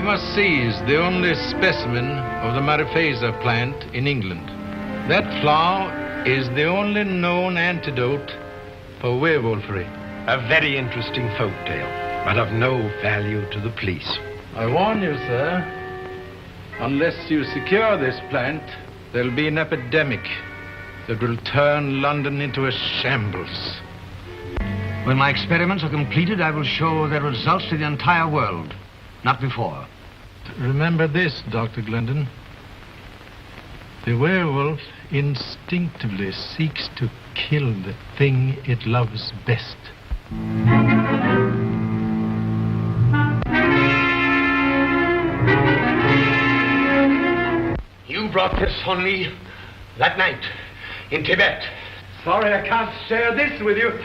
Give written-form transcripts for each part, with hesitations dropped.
We must seize the only specimen of the mariphasa plant in England. That flower is the only known antidote for werewolfery. A very interesting folk tale, but of no value to the police. I warn you, sir, unless you secure this plant, there'll be an epidemic that will turn London into a shambles. When my experiments are completed, I will show their results to the entire world. Not before. Remember this, Dr. Glendon. The werewolf instinctively seeks to kill the thing it loves best. You brought this on me that night in Tibet. Sorry I can't share this with you.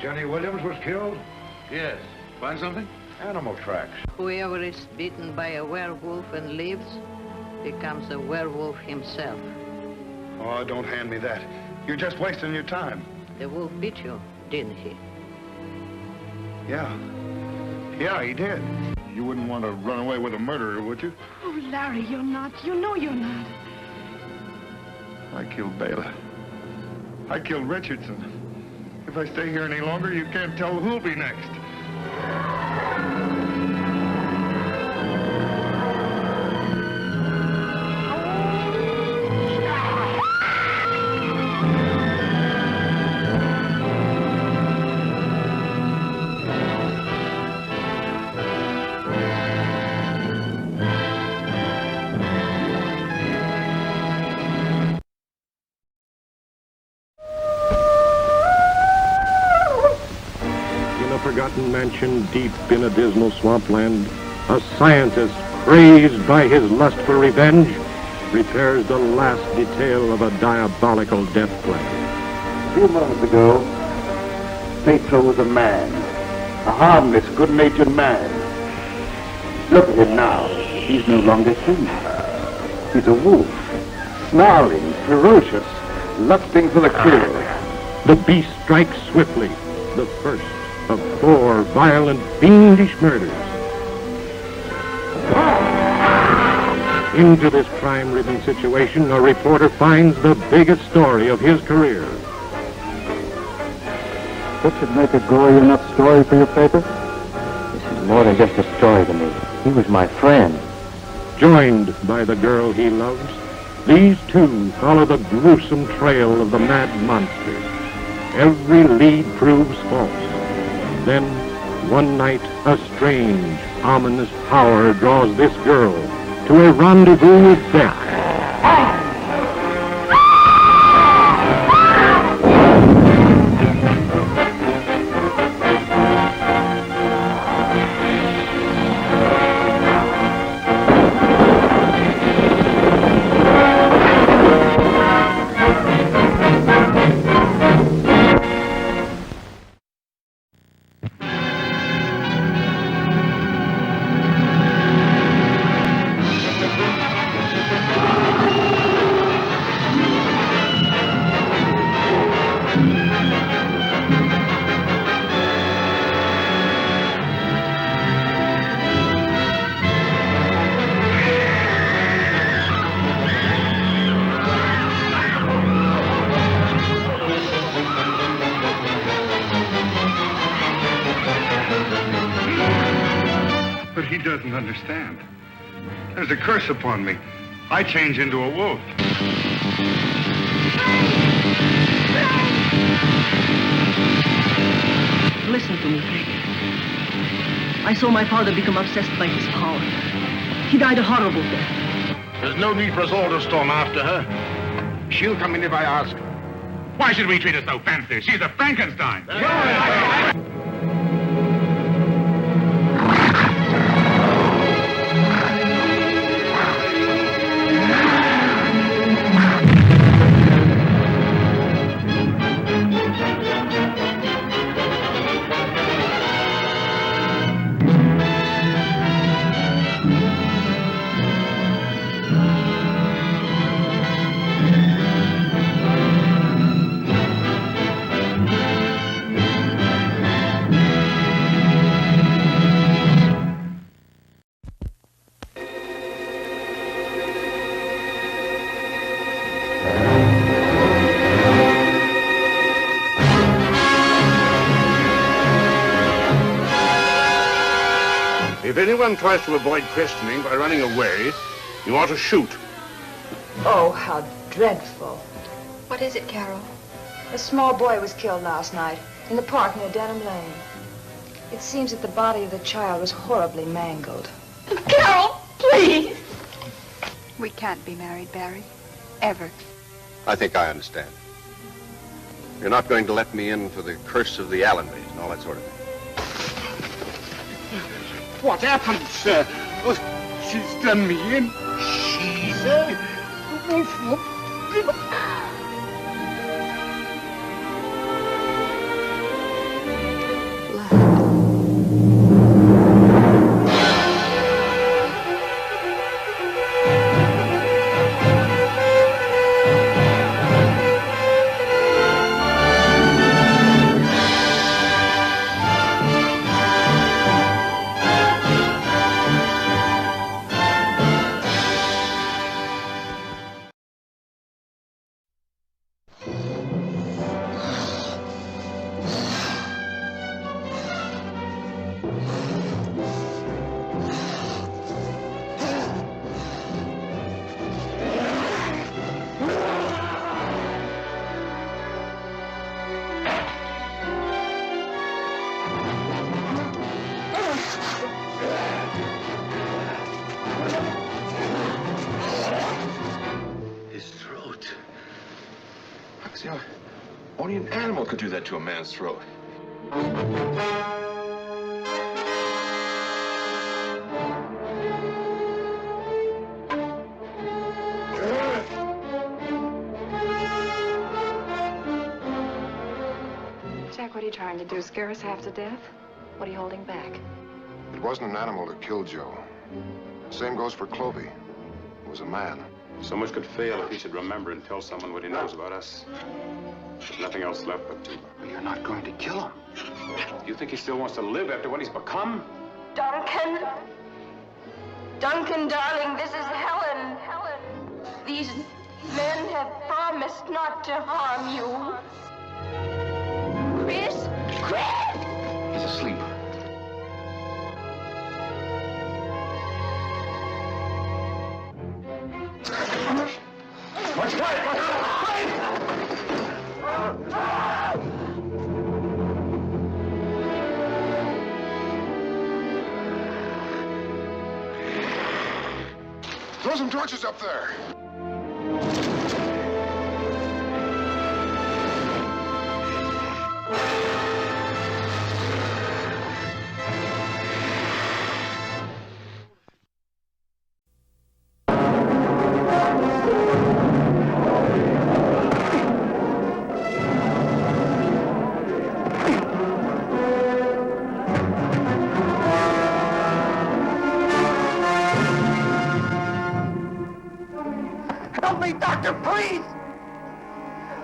Jenny Williams was killed? Yes. Find something? Animal tracks. Whoever is bitten by a werewolf and lives becomes a werewolf himself. Oh, don't hand me that. You're just wasting your time. The wolf bit you, didn't he? Yeah. Yeah, he did. You wouldn't want to run away with a murderer, would you? Oh, Larry, you're not. You know you're not. I killed Bela. I killed Richardson. If I stay here any longer, you can't tell who'll be next. Forgotten mansion deep in a dismal swampland, a scientist, crazed by his lust for revenge, repairs the last detail of a diabolical death plan. A few moments ago, Pedro was a man, a harmless, good-natured man. Look at him now. He's no longer human. He's a wolf, snarling, ferocious, lusting for the kill. The beast strikes swiftly, the first of 4 violent, fiendish murders. Into this crime-ridden situation, a reporter finds the biggest story of his career. What should make a gory enough story for your paper? This is more than just a story to me. He was my friend. Joined by the girl he loves, these two follow the gruesome trail of the mad monster. Every lead proves false. Then, one night, a strange, ominous power draws this girl to a rendezvous with death. understand. There's a curse upon me. I change into a wolf. Listen to me, Peg. I saw my father become obsessed by his power. He died a horrible death. There's no need for us all to storm after her. She'll come in if I ask. Why should we treat her so fancy? She's a Frankenstein. If anyone tries to avoid questioning by running away, you ought to shoot. Oh, how dreadful. What is it, Carol? A small boy was killed last night in the park near Denham Lane. It seems that the body of the child was horribly mangled. Carol, please! We can't be married, Barry. Ever. I think I understand. You're not going to let me in for the curse of the Allenbys and all that sort of thing. What happened, sir? Oh, she's done me in. She, sir? Only an animal could do that to a man's throat. Jack, what are you trying to do? Scare us half to death? What are you holding back? It wasn't an animal that killed Joe. Same goes for Clovey. It was a man. So much could fail if he should remember and tell someone what he knows about us. There's nothing else left but to... You're not going to kill him. Do you think he still wants to live after what he's become? Duncan! Duncan, darling, this is Helen. Helen. These men have promised not to harm you. Chris? Chris! He's asleep. What's Throw some torches up there. Doctor, please!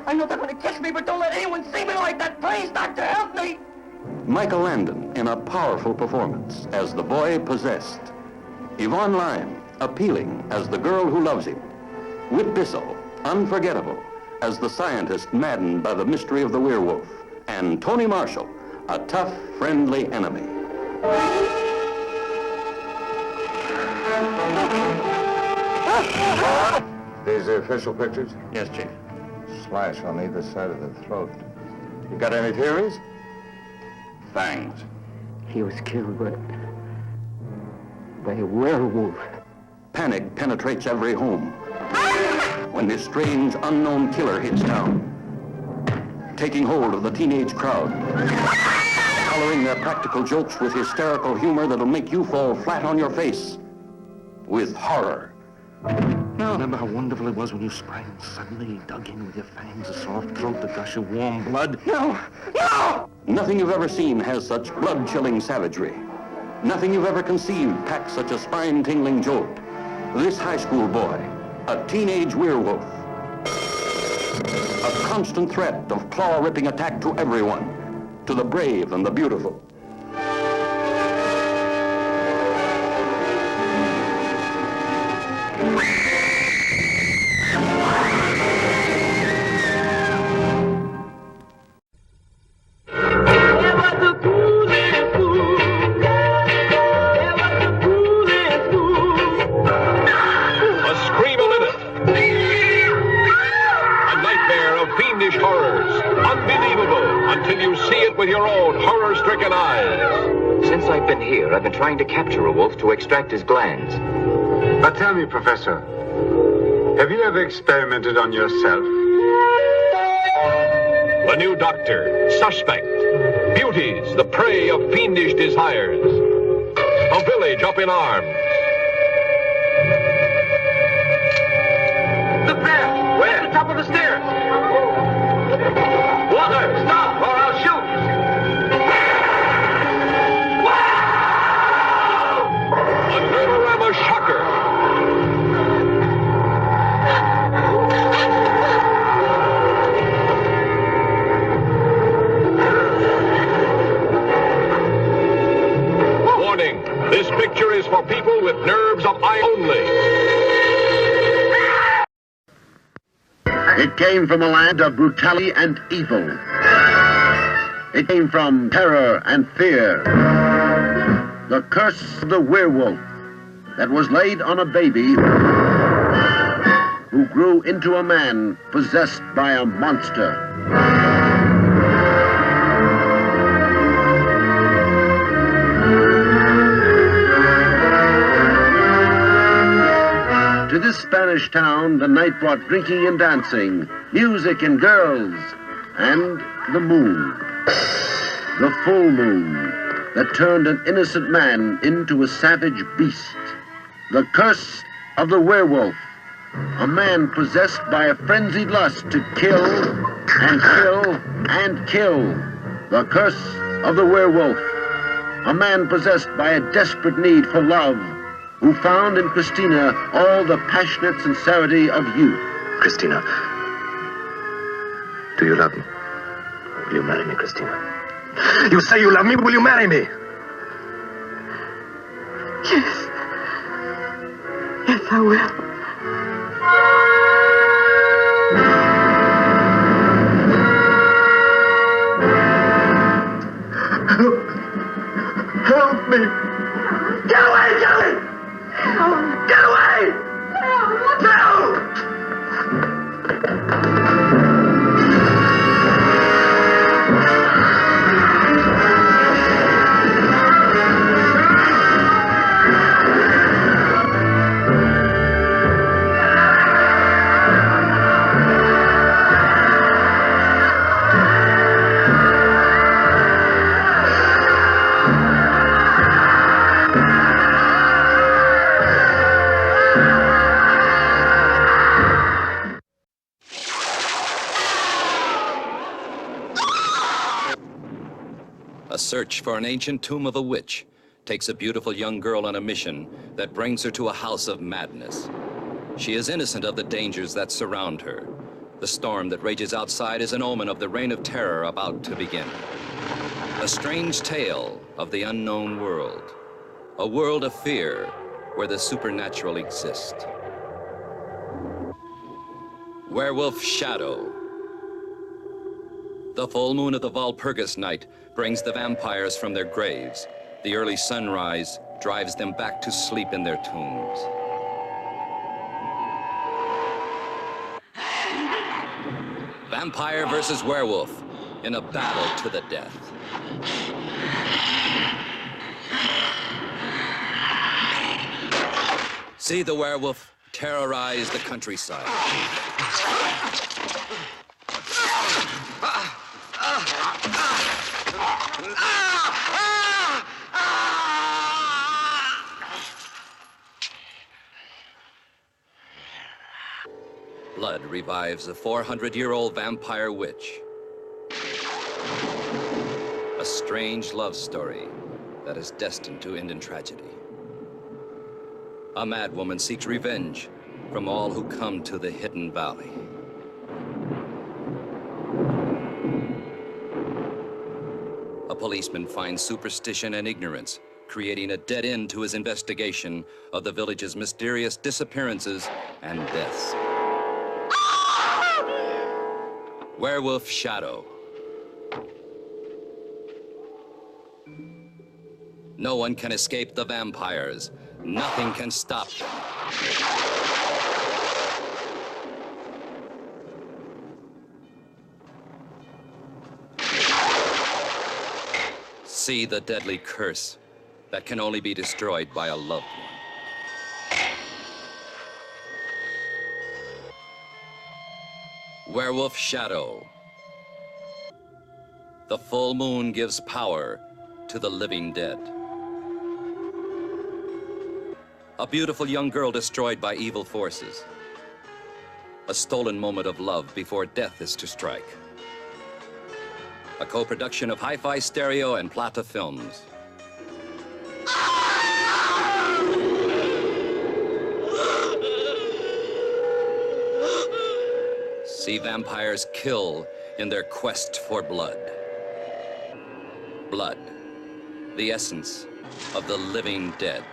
I know they're going to catch me, but don't let anyone see me like that. Please, Doctor, help me! Michael Landon in a powerful performance as the boy possessed. Yvonne Lyne, appealing as the girl who loves him. Whit Bissell, unforgettable as the scientist maddened by the mystery of the werewolf. And Tony Marshall, a tough, friendly enemy. These the official pictures? Yes, Chief. Slash on either side of the throat. You got any theories? Fangs. He was killed by a werewolf. Panic penetrates every home when this strange, unknown killer hits town, taking hold of the teenage crowd, coloring their practical jokes with hysterical humor that'll make you fall flat on your face with horror. No. Remember how wonderful it was when you sprang and suddenly dug in with your fangs, a soft throat, the gush of warm blood? No! No! Nothing you've ever seen has such blood-chilling savagery. Nothing you've ever conceived packs such a spine-tingling jolt. This high school boy, a teenage werewolf, a constant threat of claw-ripping attack to everyone, to the brave and the beautiful. With your own horror-stricken eyes. Since I've been here, I've been trying to capture a wolf to extract his glands. But tell me, Professor, have you ever experimented on yourself? The new doctor, suspect, beauties, the prey of fiendish desires. A village up in arms. The path! Where? At the top of the stairs! Walter, stop, or I'll shoot! A Nerorama shocker. Warning, this picture is for people with nerves of eye only. It came from a land of brutality and evil. It came from terror and fear. The curse of the werewolf that was laid on a baby who grew into a man possessed by a monster. To this Spanish town, the night brought drinking and dancing, music and girls, and the moon. The full moon that turned an innocent man into a savage beast. The curse of the werewolf, a man possessed by a frenzied lust to kill and kill and kill. The curse of the werewolf, a man possessed by a desperate need for love, who found in Christina all the passionate sincerity of youth. Christina, do you love me? Will you marry me, Christina? You say you love me, will you marry me? Yes. Yes, I will. Help me! Get away, Kelly! Get away! No! A search for an ancient tomb of a witch takes a beautiful young girl on a mission that brings her to a house of madness. She is innocent of the dangers that surround her. The storm that rages outside is an omen of the reign of terror about to begin. A strange tale of the unknown world. A world of fear where the supernatural exists. Werewolf Shadow. The full moon of the Walpurgis night brings the vampires from their graves. The early sunrise drives them back to sleep in their tombs. Vampire versus werewolf in a battle to the death. See the werewolf terrorize the countryside. Blood revives a 400-year-old vampire witch. A strange love story that is destined to end in tragedy. A mad woman seeks revenge from all who come to the hidden valley. A policeman finds superstition and ignorance, creating a dead end to his investigation of the village's mysterious disappearances and deaths. Werewolf Shadow. No one can escape the vampires. Nothing can stop them. See the deadly curse that can only be destroyed by a loved one. Werewolf Shadow. The full moon gives power to the living dead. A beautiful young girl destroyed by evil forces. A stolen moment of love before death is to strike. A co-production of Hi-Fi Stereo and Plata Films. See vampires kill in their quest for blood. Blood, the essence of the living dead.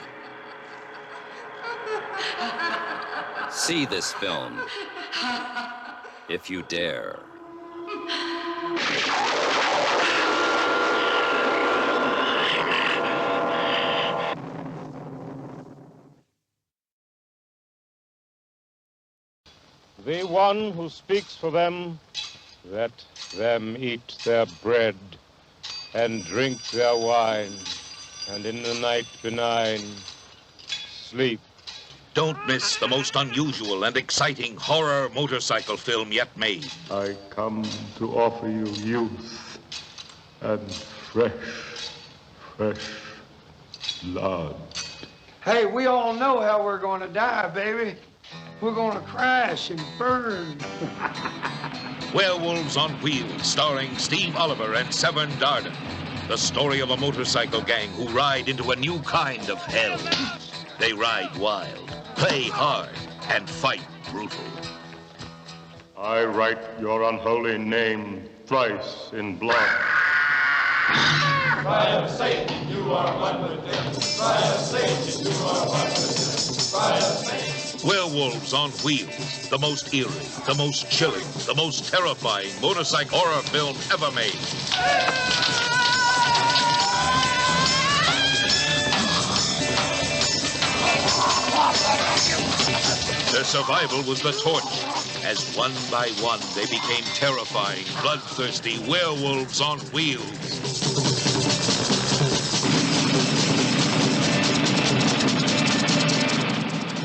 See this film, if you dare. The one who speaks for them, let them eat their bread and drink their wine, and in the night benign, sleep. Don't miss the most unusual and exciting horror motorcycle film yet made. I come to offer you youth and fresh blood. Hey, we all know how we're going to die, baby. We're going to crash and burn. Werewolves on Wheels, starring Steve Oliver and Severn Darden. The story of a motorcycle gang who ride into a new kind of hell. They ride wild, play hard, and fight brutal. I write your unholy name thrice in blood. Cry of Satan, you are one with them. Cry of Satan, you are one with them. Cry of Satan. Werewolves on Wheels, the most eerie, the most chilling, the most terrifying motorcycle horror film ever made. Their survival was the torch, as one by one they became terrifying, bloodthirsty werewolves on wheels.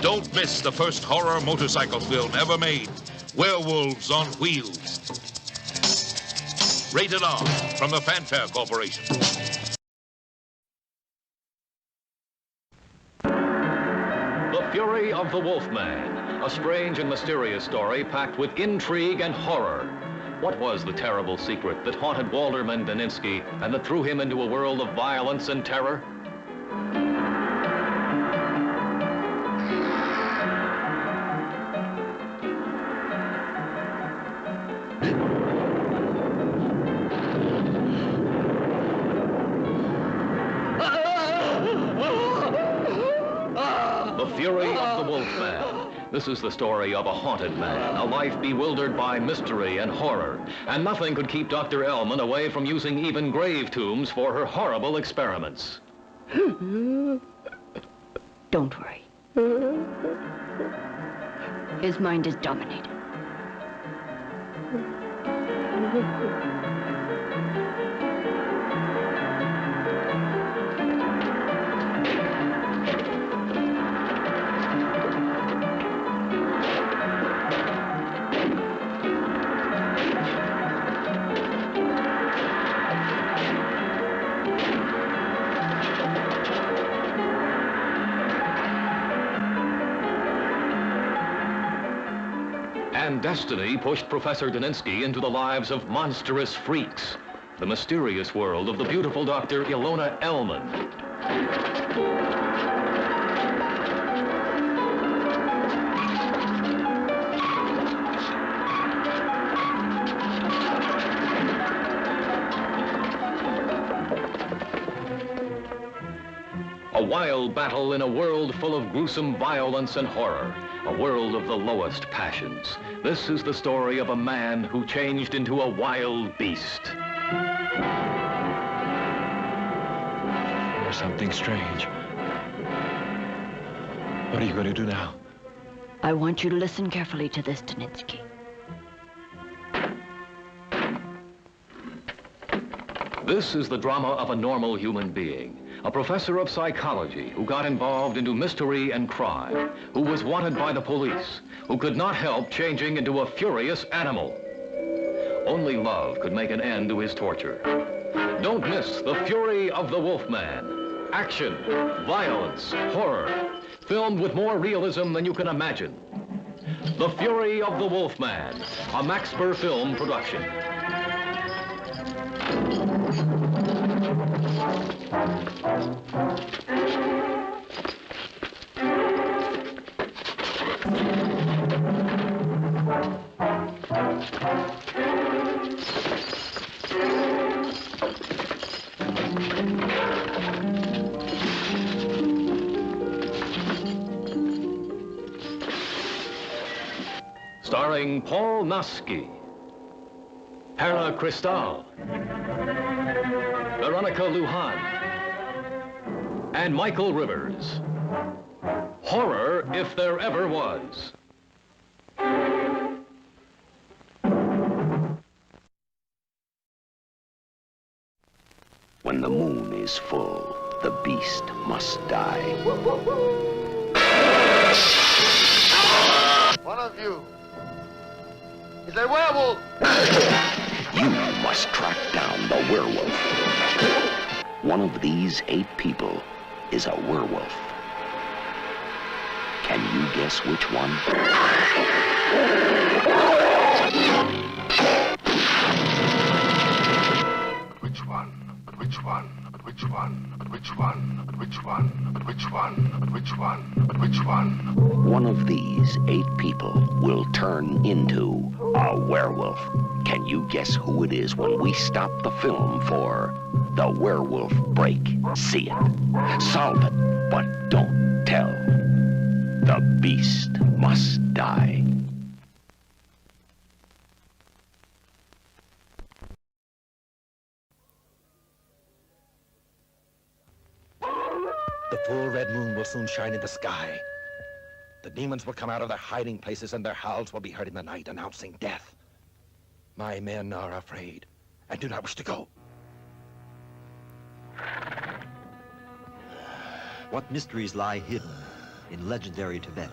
Don't miss the first horror motorcycle film ever made, Werewolves on Wheels. Rated R from the Fanfare Corporation. The Fury of the Wolfman, a strange and mysterious story packed with intrigue and horror. What was the terrible secret that haunted Walter Mendeninsky and that threw him into a world of violence and terror? The Fury of the Wolfman. This is the story of a haunted man, a life bewildered by mystery and horror. And nothing could keep Dr. Ellman away from using even grave tombs for her horrible experiments. Don't worry. His mind is dominated. And destiny pushed Professor Daninsky into the lives of monstrous freaks, the mysterious world of the beautiful Dr. Ilona Ellman. A wild battle in a world full of gruesome violence and horror, a world of the lowest passions. This is the story of a man who changed into a wild beast. There's something strange. What are you going to do now? I want you to listen carefully to this, Daninsky. This is the drama of a normal human being, a professor of psychology who got involved into mystery and crime, who was wanted by the police, who could not help changing into a furious animal. Only love could make an end to his torture. Don't miss The Fury of the Wolfman. Action, violence, horror, filmed with more realism than you can imagine. The Fury of the Wolfman, a Max Spur film production. Starring Paul Naski, Hera Cristal, Veronica Lujan, and Michael Rivers. Horror if there ever was. When the moon is full, the beast must die. One of you is a werewolf. You must track down the werewolf. One of these 8 people is a werewolf. Can you guess which one? Which one? Which one? Which one? Which one? Which one? Which one? Which one? Which one? One of these 8 people will turn into a werewolf. Can you guess who it is when we stop the film for The Werewolf Break? See it, solve it, but don't tell. The beast must die. The full red moon will soon shine in the sky. The demons will come out of their hiding places and their howls will be heard in the night announcing death. My men are afraid and do not wish to go. What mysteries lie hidden in legendary Tibet?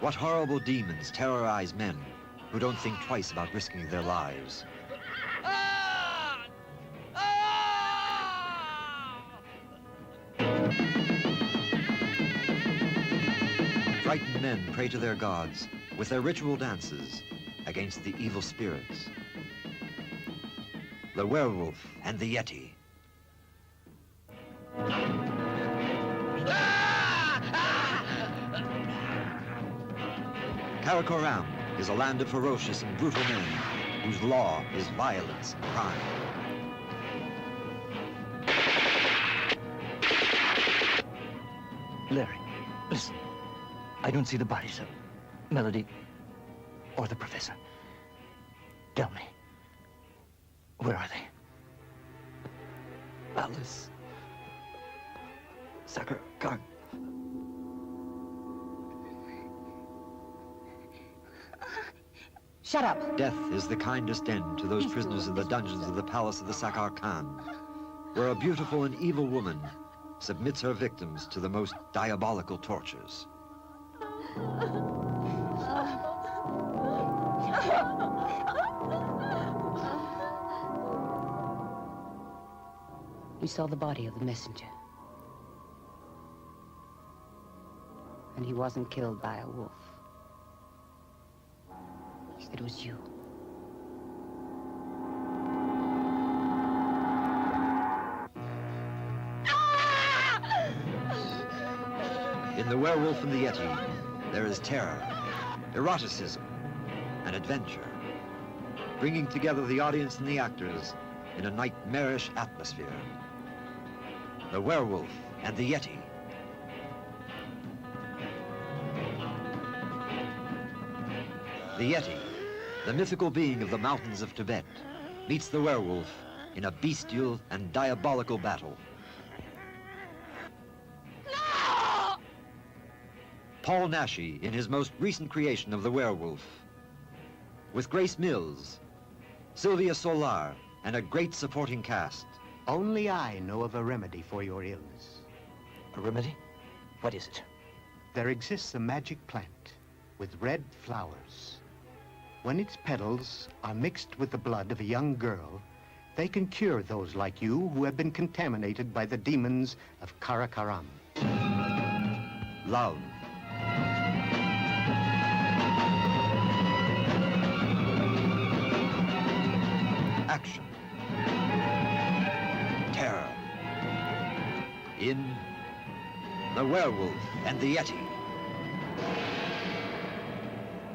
What horrible demons terrorize men who don't think twice about risking their lives? Frightened men pray to their gods with their ritual dances against the evil spirits. The werewolf and the yeti. Karakoram is a land of ferocious and brutal men whose law is violence and crime. Larry, listen. I don't see the bodies of Melody or the professor. Tell me, where are they? Alice. Sucker, Kang. Shut up. Death is the kindest end to those prisoners in the dungeons of the palace of the Sakar Khan, where a beautiful and evil woman submits her victims to the most diabolical tortures. We saw the body of the messenger. And he wasn't killed by a wolf. It was you. In The Werewolf and the Yeti, there is terror, eroticism, and adventure, bringing together the audience and the actors in a nightmarish atmosphere. The Werewolf and the Yeti. The Yeti, the mythical being of the mountains of Tibet, meets the werewolf in a bestial and diabolical battle. No! Paul Naschy in his most recent creation of The Werewolf, with Grace Mills, Sylvia Solar, and a great supporting cast. Only I know of a remedy for your illness. A remedy? What is it? There exists a magic plant with red flowers. When its petals are mixed with the blood of a young girl, they can cure those like you who have been contaminated by the demons of Karakaram. Love. Action. Terror. In The Werewolf and the Yeti.